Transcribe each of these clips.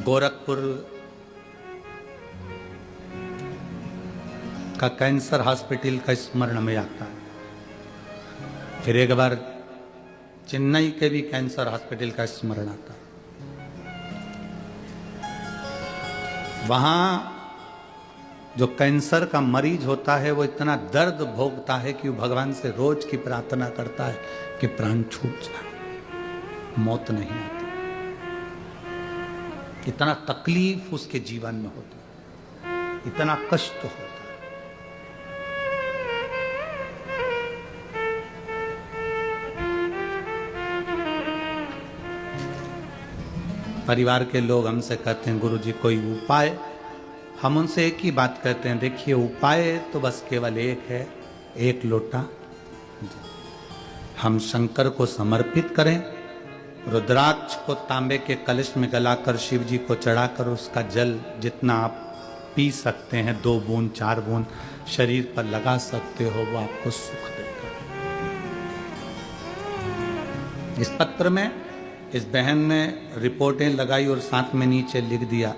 गोरखपुर का cancer hospital का स्मरण में आता है। फिर एक बार चेन्नई के भी कैंसर हॉस्पिटल का स्मरण आता है। वहां जो कैंसर का मरीज होता है वो इतना दर्द भोगता है कि वो भगवान से रोज की प्रार्थना करता है कि प्राण छूट जाए, मौत नहीं आती। इतना तकलीफ उसके जीवन में होता है, इतना कष्ट होता है। परिवार के लोग हमसे कहते हैं गुरुजी कोई उपाय। हम उनसे एक ही बात कहते हैं, देखिए उपाय तो बस केवल एक है, एक लोटा हम शंकर को समर्पित करें, रुद्राक्ष को तांबे के कलश में गलाकर शिव जी को चढ़ाकर उसका जल जितना आप पी सकते हैं, 2 बूंद 4 बूंद शरीर पर लगा सकते हो, वो आपको सुख देगा। इस पत्र में इस बहन ने रिपोर्टें लगाई और साथ में नीचे लिख दिया,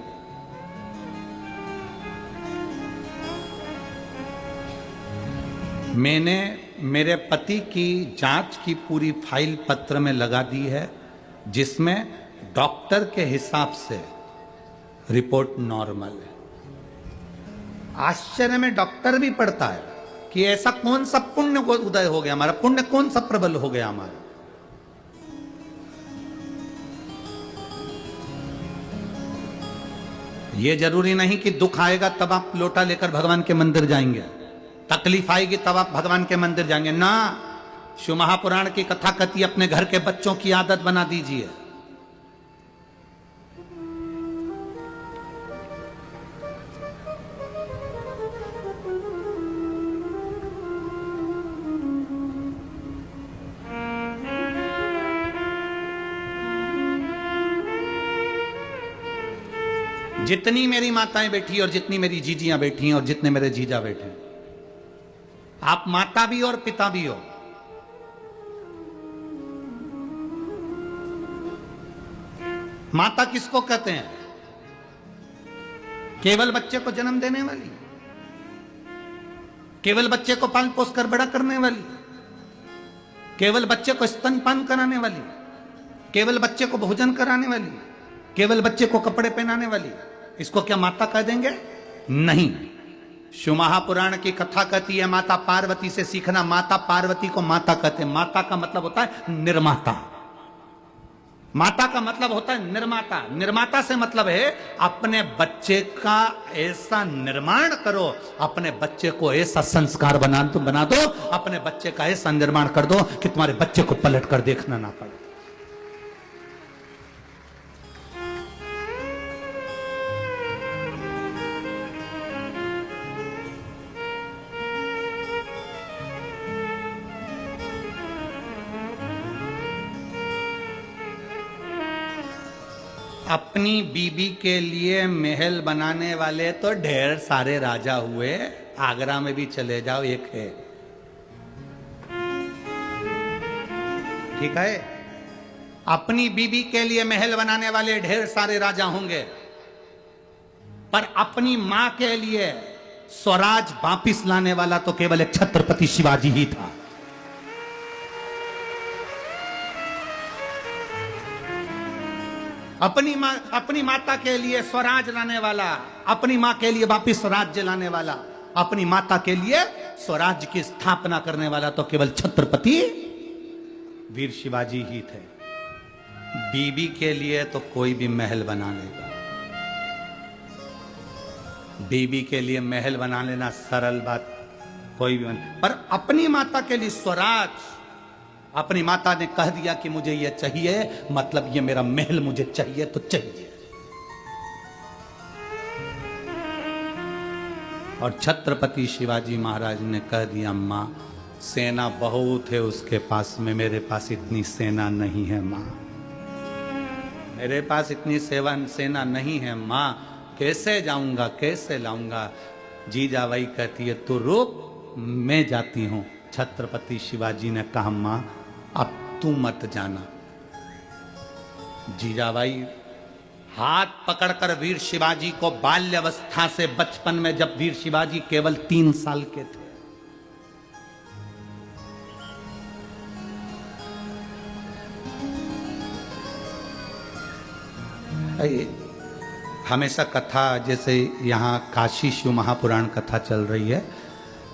मैंने मेरे पति की जांच की पूरी फाइल पत्र में लगा दी है, जिसमें डॉक्टर के हिसाब से रिपोर्ट नॉर्मल है। आश्चर्य में डॉक्टर भी पढ़ता है कि ऐसा कौन सा पुण्य को उदय हो गया हमारा, पुण्य कौन सा प्रबल हो गया हमारा। ये जरूरी नहीं कि दुख आएगा तब आप लोटा लेकर भगवान के मंदिर जाएंगे, तकलीफ आएगी तब आप भगवान के मंदिर जाएंगे ना। शिव महापुराण की कथा कथी अपने घर के बच्चों की आदत बना दीजिए। जितनी मेरी माताएं बैठी और जितनी मेरी जीजियां बैठी और जितने मेरे जीजा बैठे, आप माता भी और पिता भी हो। माता किसको कहते हैं? केवल बच्चे को जन्म देने वाली, केवल बच्चे को पाल पोस कर बड़ा करने वाली, केवल बच्चे को स्तनपान कराने वाली, केवल बच्चे को भोजन कराने वाली, केवल बच्चे को कपड़े पहनाने वाली, इसको क्या माता कह देंगे? नहीं। शिव महापुराण की कथा कहती है माता पार्वती से सीखना। माता पार्वती को माता कहते हैं। माता का मतलब होता है निर्माता। माता का मतलब होता है निर्माता। निर्माता से मतलब है अपने बच्चे का ऐसा निर्माण करो, अपने बच्चे को ऐसा संस्कार बना दो, अपने बच्चे का ऐसा निर्माण कर दो कि तुम्हारे बच्चे को पलट कर देखना ना पड़े। अपनी बीबी के लिए महल बनाने वाले तो ढेर सारे राजा हुए, आगरा में भी चले जाओ एक है, ठीक है। अपनी बीबी के लिए महल बनाने वाले ढेर सारे राजा होंगे, पर अपनी मां के लिए स्वराज वापिस लाने वाला तो केवल एक छत्रपति शिवाजी ही था। अपनी माता के लिए स्वराज लाने वाला, अपनी मां के लिए वापिस स्वराज्य लाने वाला, अपनी माता के लिए स्वराज्य की स्थापना करने वाला तो केवल छत्रपति वीर शिवाजी ही थे। बीबी के लिए तो कोई भी महल बना लेगा। बीबी के लिए महल बना लेना सरल बात, कोई भी पर अपनी माता के लिए स्वराज, अपनी माता ने कह दिया कि मुझे ये चाहिए, मतलब ये मेरा महल मुझे चाहिए तो चाहिए। और छत्रपति शिवाजी महाराज ने कह दिया मां सेना बहुत है उसके पास में, मेरे पास इतनी सेना नहीं है मां, मेरे पास इतनी सेना नहीं है मां, कैसे जाऊंगा कैसे लाऊंगा। जीजाबाई कहती है तू रुक मैं जाती हूं। छत्रपति शिवाजी ने कहा मां अब तू मत जाना। जीजाबाई हाथ पकड़कर वीर शिवाजी को बाल्यावस्था से, बचपन में जब वीर शिवाजी केवल 3 साल के थे, हमेशा कथा, जैसे यहाँ काशी शिव महापुराण कथा चल रही है,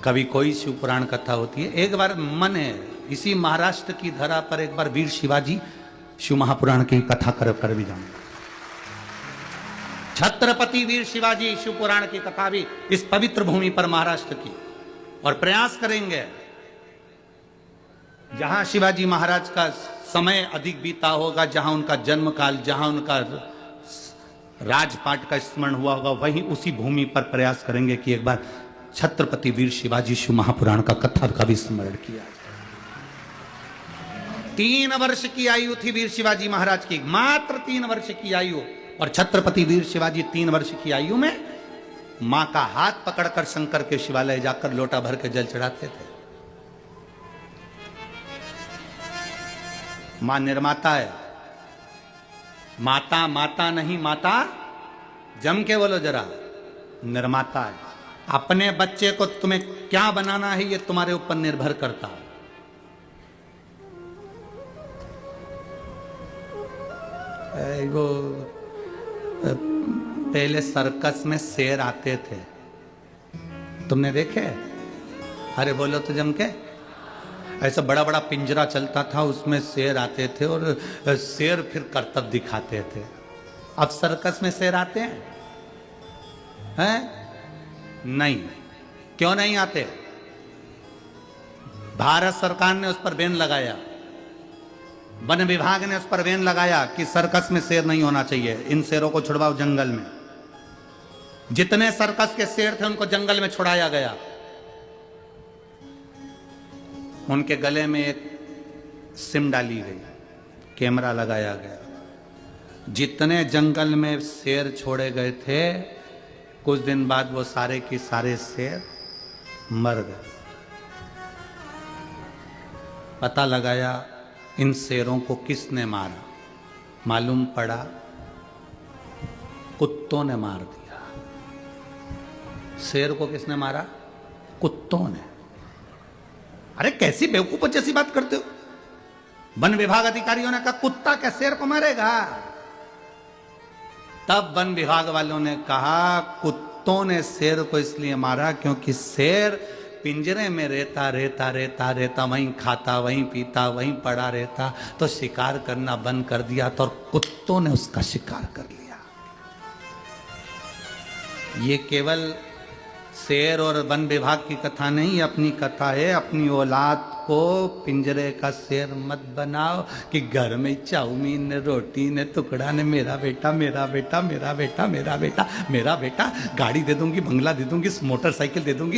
कभी कोई शिव पुराण कथा होती है, एक बार मन है इसी महाराष्ट्र की धरा पर एक बार वीर शिवाजी शिव महापुराण की कथा कर भी जाऊंगा। छत्रपति वीर शिवाजी शिव पुराण की कथा भी इस पवित्र भूमि पर महाराष्ट्र की, और प्रयास करेंगे जहां शिवाजी महाराज का समय अधिक बीता होगा, जहां उनका जन्म काल, जहां उनका राजपाट का स्मरण हुआ होगा, वहीं उसी भूमि पर प्रयास करेंगे कि एक बार छत्रपति वीर शिवाजी शिव महापुराण का कथा का भी स्मरण किया। 3 वर्ष की आयु थी वीर शिवाजी महाराज की, मात्र 3 वर्ष की आयु, और छत्रपति वीर शिवाजी 3 वर्ष की आयु में मां का हाथ पकड़कर शंकर के शिवालय जाकर लोटा भर के जल चढ़ाते थे। मां निर्माता है, माता माता नहीं, माता जम के बोलो जरा, निर्माता है। अपने बच्चे को तुम्हें क्या बनाना है ये तुम्हारे ऊपर निर्भर करता है। वो पहले सर्कस में शेर आते थे, तुमने देखे? अरे बोलो तो जम के। ऐसा बड़ा बड़ा पिंजरा चलता था, उसमें शेर आते थे और शेर फिर करतब दिखाते थे। अब सर्कस में शेर आते हैं? नहीं। क्यों नहीं आते? भारत सरकार ने उस पर बैन लगाया, वन विभाग ने उस पर बैन लगाया कि सर्कस में शेर नहीं होना चाहिए, इन शेरों को छुड़वाओ जंगल में। जितने सर्कस के शेर थे उनको जंगल में छुड़ाया गया, उनके गले में एक सिम डाली गई, कैमरा लगाया गया। जितने जंगल में शेर छोड़े गए थे, कुछ दिन बाद वो सारे के सारे शेर मर गए। पता लगाया इन शेरों को किसने मारा, मालूम पड़ा कुत्तों ने मार दिया। शेर को किसने मारा? कुत्तों ने। अरे कैसी बेवकूफ जैसी बात करते हो। वन विभाग अधिकारियों ने कहा कुत्ता क्या शेर को मारेगा? तब वन विभाग वालों ने कहा कुत्तों ने शेर को इसलिए मारा क्योंकि शेर पिंजरे में रहता रहता रहता रहता, वहीं खाता, वहीं पीता, वहीं पड़ा रहता, तो शिकार करना बंद कर दिया, तो कुत्तों ने उसका शिकार कर लिया। ये केवल शेर और वन विभाग की कथा नहीं, अपनी कथा है। अपनी औलाद को पिंजरे का शेर मत बनाओ कि घर में चाउमीन ने, रोटी ने, टुकड़ा ने, मेरा बेटा मेरा बेटा मेरा बेटा मेरा बेटा मेरा बेटा, गाड़ी दे दूंगी, बंगला दे दूंगी, मोटरसाइकिल दे दूंगी,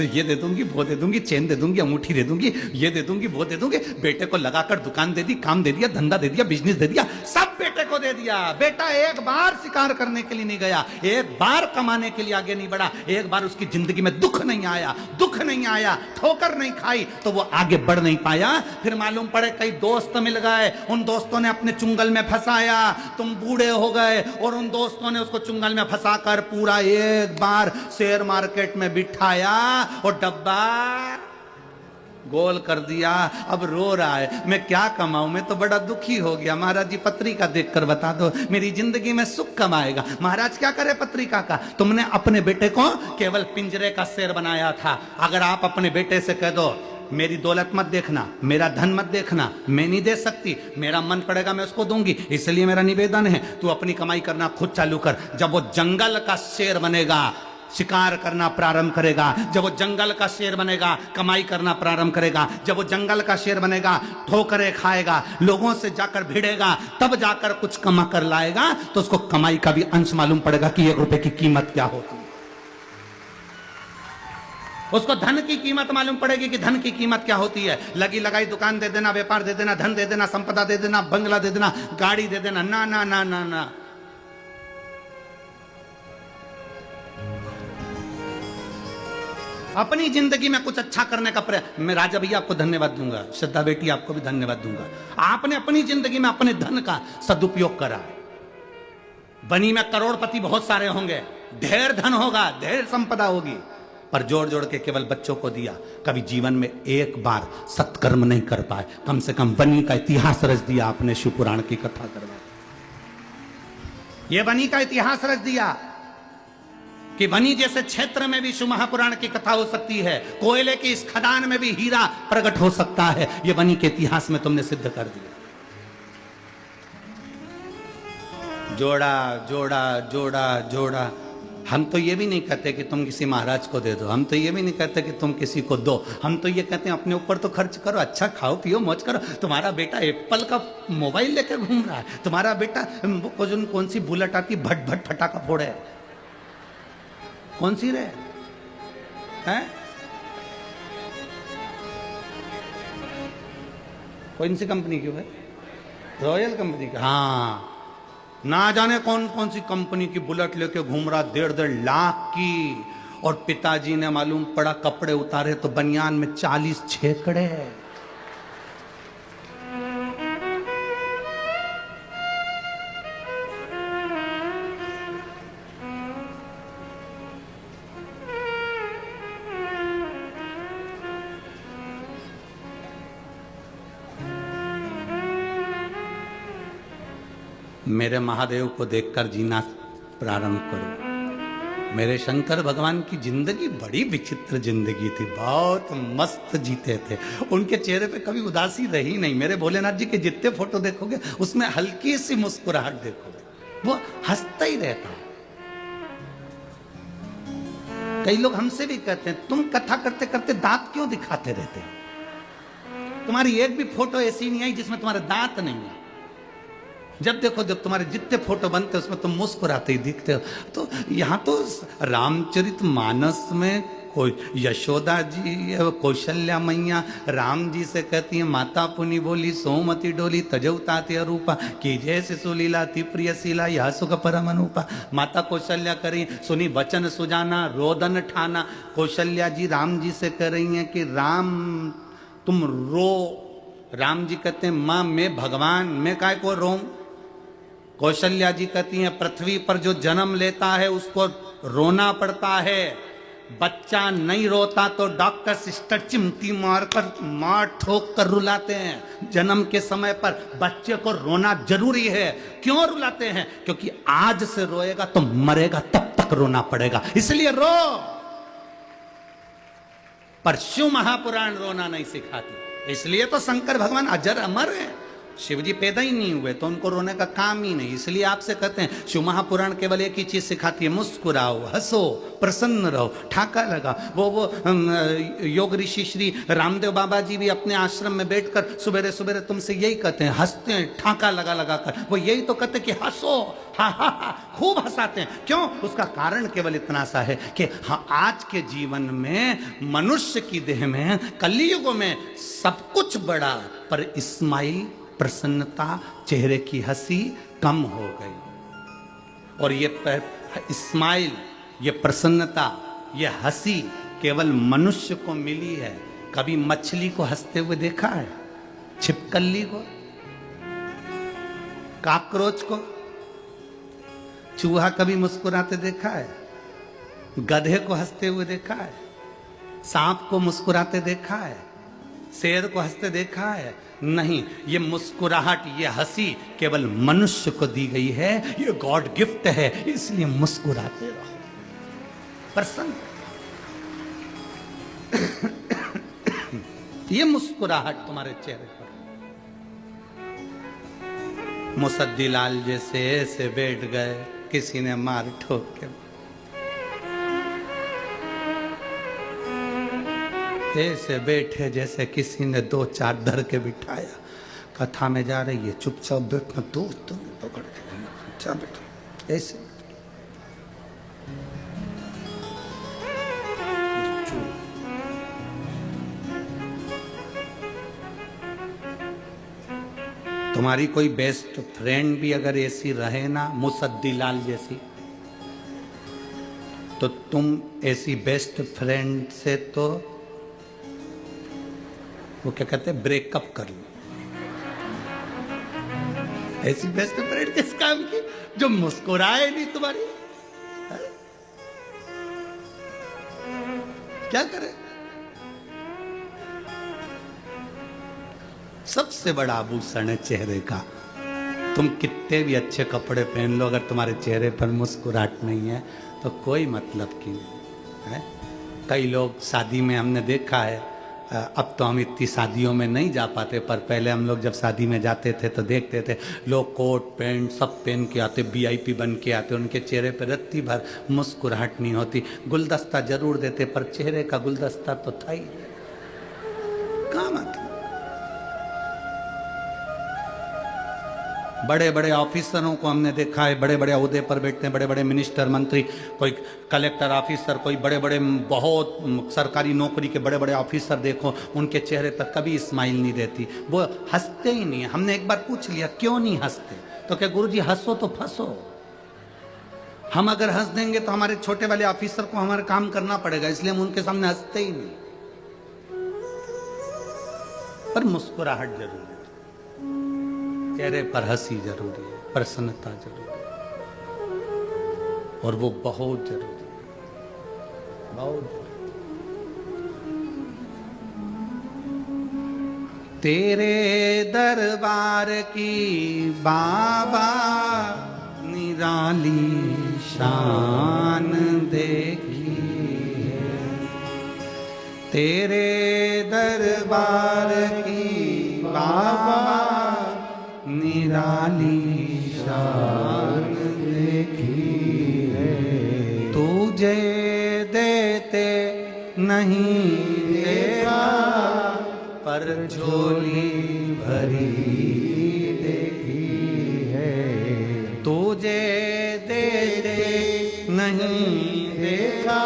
ये दे दूंगी, वो दे दूंगी, चेन दे दूंगी, अंगूठी दे दूंगी, ये दे दूंगी, वो दे दूंगी। बेटे को लगाकर दुकान दे दी, काम दे दिया, धंधा दे दिया, बिजनेस दे दिया, सब बेटे को दे दिया। बेटा एक बार शिकार करने के लिए नहीं गया, एक बार कमाने के लिए आगे नहीं बढ़ा, एक बार उसकी जिंदगी में दुख नहीं आया, दुख नहीं आया, ठोकर नहीं खाई, तो वो आगे बढ़ नहीं पाया। फिर मालूम पड़े कई दोस्त मिल गए, उन दोस्तों ने अपने चुंगल में फंसाया, तुम बूढ़े हो गए, और उन दोस्तों ने उसको चुंगल में फंसाकर पूरा एक बार शेयर मार्केट में बिठाया और डब्बा गोल कर दिया। अब रो रहा है, मैं क्या कमाऊं, मैं तो बड़ा दुखी हो गया। महाराज जी पत्रिका देखकर बता दो, मेरी जिंदगी में सुख कब आएगा। महाराज क्या करे पत्रिका का, तुमने अपने बेटे को केवल पिंजरे का शेर बनाया था। अगर आप अपने बेटे से कह दो मेरी दौलत मत देखना, मेरा धन मत देखना, मैं नहीं दे सकती, मेरा मन पड़ेगा मैं उसको दूंगी, इसलिए मेरा निवेदन है तू अपनी कमाई करना खुद चालू कर। जब वो जंगल का शेर बनेगा, शिकार करना प्रारंभ करेगा, जब वो जंगल का शेर बनेगा, कमाई करना प्रारंभ करेगा, जब वो जंगल का शेर बनेगा, ठोकरे खाएगा, लोगों से जाकर भिड़ेगा, तब जाकर कुछ कमा कर लाएगा, तो उसको कमाई का भी अंश मालूम पड़ेगा कि 1 रुपए की कीमत क्या होती है। उसको धन की कीमत मालूम पड़ेगी कि धन की कीमत क्या होती है। लगी लगाई दुकान दे देना, व्यापार दे देना, धन दे देना, संपदा दे देना, बंगला दे देना, गाड़ी दे देना, ना ना ना ना ना। अपनी जिंदगी में कुछ अच्छा करने का प्रयास। मैं राजा भैया आपको धन्यवाद दूंगा, श्रद्धा बेटी आपको भी धन्यवाद दूंगा। आपने अपनी जिंदगी में अपने धन का सदुपयोग करा। बनी में करोड़पति बहुत सारे होंगे, ढेर धन होगा, ढेर संपदा होगी, पर जोड़ जोड़ के केवल बच्चों को दिया। कभी जीवन में एक बार सत्कर्म नहीं कर पाए। कम से कम बनी का इतिहास रच दिया आपने, शिव पुराण की कथा करवा। ये बनी का इतिहास रच दिया कि बनी जैसे क्षेत्र में भी शिव महापुराण की कथा हो सकती है, कोयले की इस खदान में भी हीरा प्रकट हो सकता है। ये बनी के इतिहास में तुमने सिद्ध कर दिया। जोड़ा जोड़ा जोड़ा जोड़ा। हम तो ये भी नहीं कहते कि तुम किसी महाराज को दे दो, हम तो ये भी नहीं कहते कि तुम किसी को दो, हम तो ये कहते हैं अपने ऊपर तो खर्च करो, अच्छा खाओ पियो मौज करो। तुम्हारा बेटा एप्पल का मोबाइल लेकर घूम रहा है, तुम्हारा बेटा कौन सी बुलेट आती भट भट फटाका फोड़े, कौन सी रे हैं, कौन सी कंपनी की है, रॉयल कंपनी का। हाँ, ना जाने कौन कौन सी कंपनी की बुलेट लेके घूम रहा, 1.5 लाख की। और पिताजी ने मालूम पड़ा कपड़े उतारे तो बनियान में 40 छेकड़े। मेरे महादेव को देखकर जीना प्रारंभ करो। मेरे शंकर भगवान की जिंदगी बड़ी विचित्र जिंदगी थी, बहुत मस्त जीते थे। उनके चेहरे पे कभी उदासी रही नहीं। मेरे भोलेनाथ जी के जितने फोटो देखोगे उसमें हल्की सी मुस्कुराहट देखोगे, वो हंसता ही रहता है। कई लोग हमसे भी कहते हैं तुम कथा करते करते दांत क्यों दिखाते रहते हो, तुम्हारी एक भी फोटो ऐसी नहीं आई जिसमें तुम्हारे दांत नहीं है। जब देखो जब तुम्हारे जितने फोटो बनते हैं उसमें तुम मुस्कुराते ही दिखते हो। तो यहाँ तो रामचरितमानस में कोई यशोदा जी कौशल्या मैया राम जी से कहती है माता पुनि बोली सोमति डोली तजौता ते रूपा की जैसे सुलीला ति प्रियशीला यह सुख परम अनुपा। माता कौशल्या करी सुनी वचन सुजाना रोदन ठाना। कौशल्या जी राम जी से कह रही हैं कि राम तुम रो। राम जी कहते हैं माँ मैं भगवान मैं काय को रोऊं। कौशल्या जी कहती हैं पृथ्वी पर जो जन्म लेता है उसको रोना पड़ता है, बच्चा नहीं रोता तो डॉक्टर सिस्टर चिमटी मार ठोक कर रुलाते हैं। जन्म के समय पर बच्चे को रोना जरूरी है। क्यों रुलाते हैं? क्योंकि आज से रोएगा तो मरेगा तब तक रोना पड़ेगा, इसलिए रो। पर शिव महापुराण रोना नहीं सिखाती, इसलिए तो शंकर भगवान अजर अमर है। शिव जी पैदा ही नहीं हुए तो उनको रोने का काम ही नहीं। इसलिए आपसे कहते हैं शिव महापुराण केवल एक ही चीज सिखाती है, मुस्कुराओ, हंसो, प्रसन्न रहो, ठाका लगा। वो योग ऋषि श्री रामदेव बाबा जी भी अपने आश्रम में बैठकर सुबेरे सुबेरे तुमसे यही कहते हैं, हंसते हैं ठाका लगा लगा कर। वो यही तो कहते हैं कि हंसो, हा हा हा, खूब हंसाते हैं। क्यों? उसका कारण केवल इतना सा है कि हाँ आज के जीवन में मनुष्य की देह में कलियुग में सब कुछ बढ़ा पर स्माइल प्रसन्नता, चेहरे की हंसी कम हो गई। और ये स्माइल, ये प्रसन्नता, ये हंसी केवल मनुष्य को मिली है। कभी मछली को हंसते हुए देखा है? छिपकली को, काकरोच को, चूहा कभी मुस्कुराते देखा है? गधे को हंसते हुए देखा है? सांप को मुस्कुराते देखा है? शेर को हंसते देखा है? नहीं। ये मुस्कुराहट, ये हंसी केवल मनुष्य को दी गई है, ये गॉड गिफ्ट है, इसलिए मुस्कुराते रहो, प्रसन्न। ये मुस्कुराहट तुम्हारे चेहरे पर। मुसद्दी लाल जैसे ऐसे बैठ गए, किसी ने मार ठोक के, ऐसे बैठे जैसे किसी ने 2-4 धर के बिठाया। कथा में जा रही है, चुपचाप बैठना, दोस्त पकड़ के चुपचाप बैठो, ऐसे तुम्हारी कोई बेस्ट फ्रेंड भी अगर ऐसी रहे ना, मुसद्दी लाल जैसी, तो तुम ऐसी बेस्ट फ्रेंड से तो वो क्या कहते हैं, ब्रेकअप कर लो। ऐसी बेस्ट फ्रेंड किस काम की? जो मुस्कुराए नहीं तुम्हारी, क्या करे? सबसे बड़ा आभूषण है चेहरे का। तुम कितने भी अच्छे कपड़े पहन लो, अगर तुम्हारे चेहरे पर मुस्कुराहट नहीं है तो कोई मतलब की नहीं है। कई लोग शादी में हमने देखा है, अब तो हम इतनी शादियों में नहीं जा पाते, पर पहले हम लोग जब शादी में जाते थे तो देखते थे लोग कोट पैंट सब पहन के आते, वीआईपी बन के आते, उनके चेहरे पर रत्ती भर मुस्कुराहट नहीं होती। गुलदस्ता जरूर देते पर चेहरे का गुलदस्ता तो था ही, कहाँ मतलब। बड़े बड़े ऑफिसरों को हमने देखा है, बड़े बड़े ओहदे पर बैठते हैं, बड़े बड़े मिनिस्टर मंत्री, कोई कलेक्टर ऑफिसर, कोई बड़े बड़े बहुत सरकारी नौकरी के बड़े बड़े ऑफिसर देखो, उनके चेहरे पर कभी स्माइल नहीं रहती, वो हंसते ही नहीं है। हमने एक बार पूछ लिया क्यों नहीं हंसते, तो क्या गुरुजी हंसो तो फंसो। हम अगर हंस देंगे तो हमारे छोटे वाले ऑफिसर को हमारा काम करना पड़ेगा, इसलिए हम उनके सामने हंसते ही नहीं। पर मुस्कुराहट जरूरी है, चेहरे पर हंसी जरूरी है, प्रसन्नता जरूरी है, और वो बहुत जरूरी है, बहुत जरूरी। तेरे दरबार की बाबा निराली शान देखी है, तेरे दरबार की बाबा निराली शान देखी है। तुझे देते नहीं देखा पर झोली भरी देखी है। तुझे देते नहीं देखा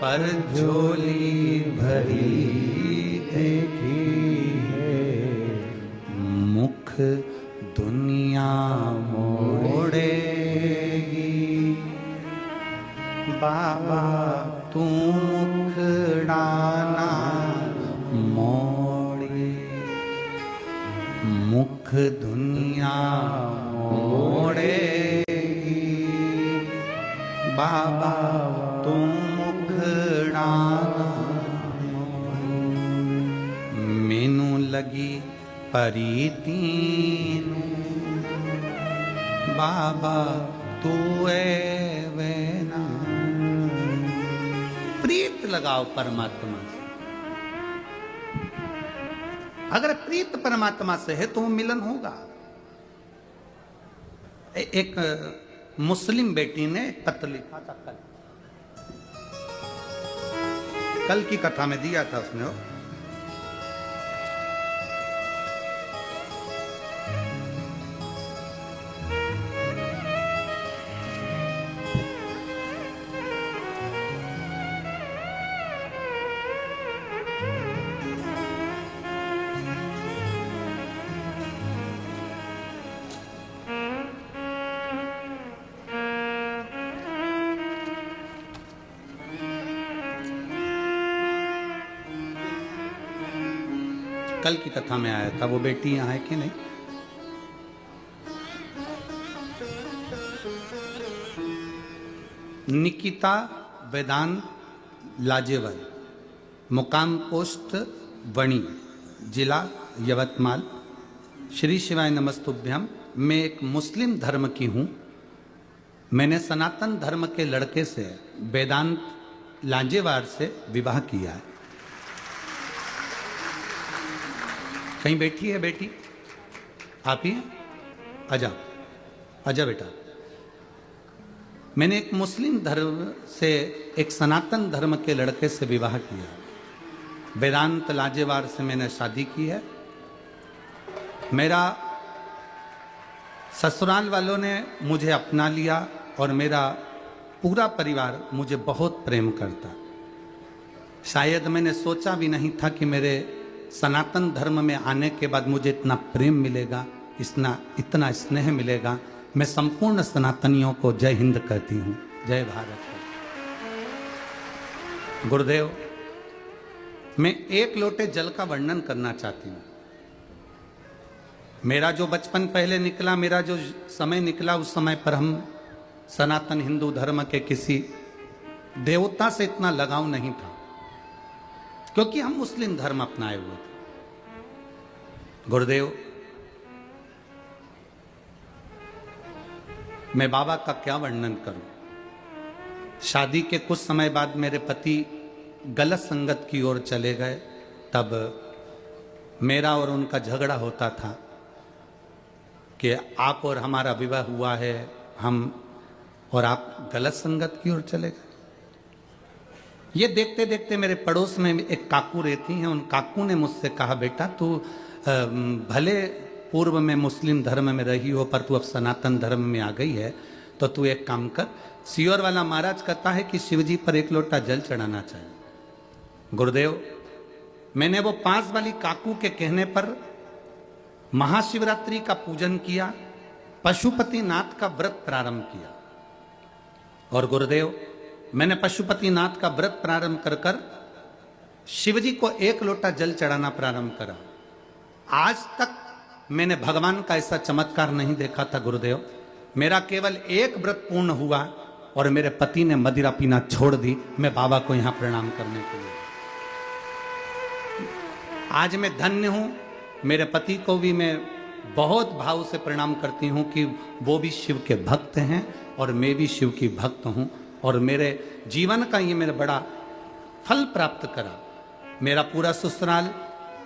पर झोली भरी देखी है। मुख दुनिया मोड़ेगी बाबा तू मुखड़ाना मोड़े। मुख दुनिया मोड़ेगी बाबा तू मुखड़ाना मोड़े। मैनू लगी परीतीन बाबा तू है वेना। प्रीत लगाओ परमात्मा से, अगर प्रीत परमात्मा से है तो वो मिलन होगा। एक मुस्लिम बेटी ने पत्र लिखा था, कल की कथा में दिया था उसने। कल की कथा में आया था, वो बेटी यहाँ है कि नहीं? निकिता वेदांत लाजेवर, मुकाम पोस्ट वणी, जिला यवतमाल। श्री शिवाय नमस्तुभ्यम। मैं एक मुस्लिम धर्म की हूँ। मैंने सनातन धर्म के लड़के से वेदांत लाजेवार से विवाह किया है। कहीं बैठी है बेटी? आप ही? आजा आजा बेटा। मैंने एक मुस्लिम धर्म से एक सनातन धर्म के लड़के से विवाह किया। वेदांत लाजेवार से मैंने शादी की है। मेरा ससुराल वालों ने मुझे अपना लिया और मेरा पूरा परिवार मुझे बहुत प्रेम करता। शायद मैंने सोचा भी नहीं था कि मेरे सनातन धर्म में आने के बाद मुझे इतना प्रेम मिलेगा, इतना स्नेह मिलेगा। मैं संपूर्ण सनातनियों को जय हिंद कहती हूँ, जय भारत। गुरुदेव, मैं एक लोटे जल का वर्णन करना चाहती हूँ। मेरा जो बचपन पहले निकला, मेरा जो समय निकला, उस समय पर हम सनातन हिंदू धर्म के किसी देवता से इतना लगाव नहीं था, क्योंकि हम मुस्लिम धर्म अपनाए हुए थे। गुरुदेव, मैं बाबा का क्या वर्णन करूं। शादी के कुछ समय बाद मेरे पति गलत संगत की ओर चले गए। तब मेरा और उनका झगड़ा होता था कि आप और हमारा विवाह हुआ है, हम और आप गलत संगत की ओर चले गए। ये देखते देखते मेरे पड़ोस में एक काकू रहती हैं। उन काकू ने मुझसे कहा, बेटा तू भले पूर्व में मुस्लिम धर्म में रही हो, पर तू अब सनातन धर्म में आ गई है, तो तू एक काम कर, सियोर वाला महाराज कहता है कि शिव जी पर एक लोटा जल चढ़ाना चाहिए। गुरुदेव, मैंने वो 5 वाली काकू के कहने पर महाशिवरात्रि का पूजन किया, पशुपतिनाथ का व्रत प्रारंभ किया। और गुरुदेव, मैंने पशुपतिनाथ का व्रत प्रारंभ कर कर शिवजी को 1 लोटा जल चढ़ाना प्रारंभ करा। आज तक मैंने भगवान का ऐसा चमत्कार नहीं देखा था। गुरुदेव, मेरा केवल एक व्रत पूर्ण हुआ और मेरे पति ने मदिरा पीना छोड़ दी, मैं बाबा को यहां प्रणाम करने के लिए। आज मैं धन्य हूं। मेरे पति को भी मैं बहुत भाव से प्रणाम करती हूं कि वो भी शिव के भक्त हैं और मैं भी शिव की भक्त हूं, और मेरे जीवन का ये मेरा बड़ा फल प्राप्त करा। मेरा पूरा ससुराल,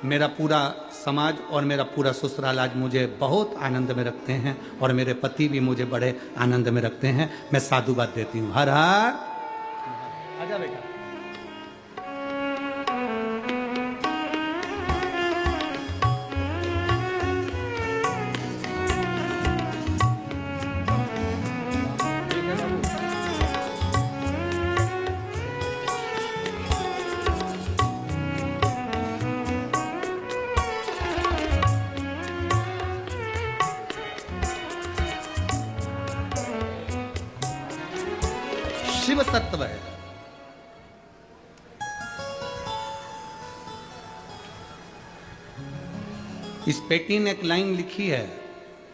मेरा पूरा समाज और मेरा पूरा ससुराल आज मुझे बहुत आनंद में रखते हैं, और मेरे पति भी मुझे बड़े आनंद में रखते हैं। मैं साधुवाद देती हूँ। हर हर। आजा बेटा। शिव तत्व है। इस पेटी ने एक लाइन लिखी है,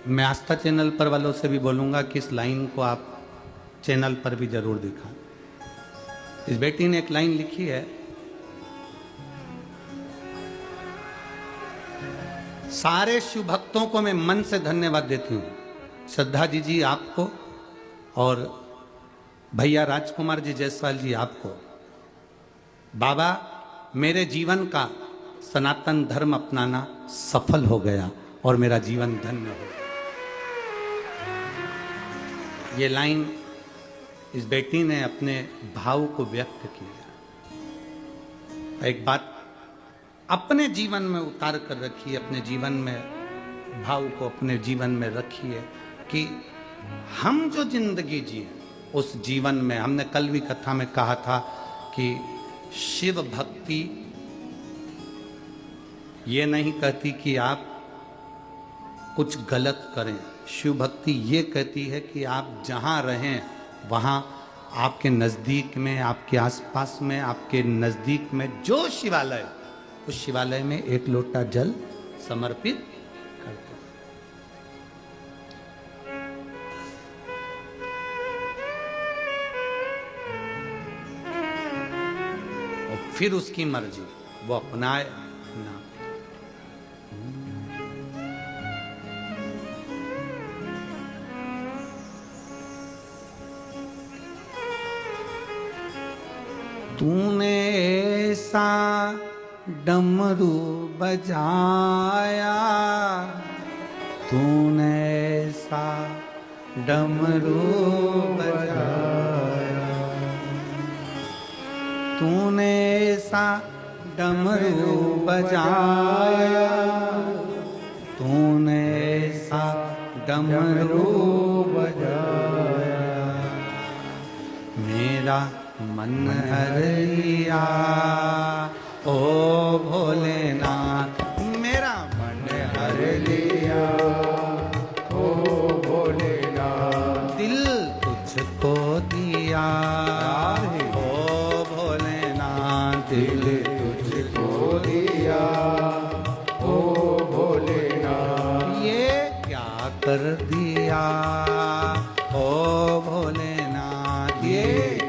मैं आस्था चैनल पर वालों से भी बोलूंगा कि इस लाइन को आप चैनल पर भी जरूर दिखाएं। इस बेटी ने एक लाइन लिखी है, सारे शिव भक्तों को मैं मन से धन्यवाद देती हूं, श्रद्धा जी आपको, और भैया राजकुमार जी जायसवाल जी आपको। बाबा, मेरे जीवन का सनातन धर्म अपनाना सफल हो गया और मेरा जीवन धन्य हो गया। ये लाइन इस बेटी ने अपने भाव को व्यक्त किया। एक बात अपने जीवन में उतार कर रखिए, अपने जीवन में भाव को अपने जीवन में रखिए कि हम जो जिंदगी जिए उस जीवन में, हमने कल भी कथा में कहा था कि शिव भक्ति ये नहीं कहती कि आप कुछ गलत करें। शिव भक्ति ये कहती है कि आप जहाँ रहें वहाँ आपके नज़दीक में, आपके आसपास में, आपके नज़दीक में जो शिवालय, उस शिवालय में 1 लोटा जल समर्पित करते। फिर उसकी मर्जी, वो अपनाए ना। तूने ऐसा डमरू बजाया, तूने ऐसा डमरू बजाया, तूने ऐसा डमरू बजाया, तूने ऐसा डमरू बजाया, मेरा मन हर लिया ओ भोलेनाथ, मेरा मन हर लिया ओ भोलेनाथ, दिल तुझको दिया ओ भोलेनाथ, दिल तुझको दिया ओ भोलेनाथ, ये दया, ओ भोलेनाथ। ये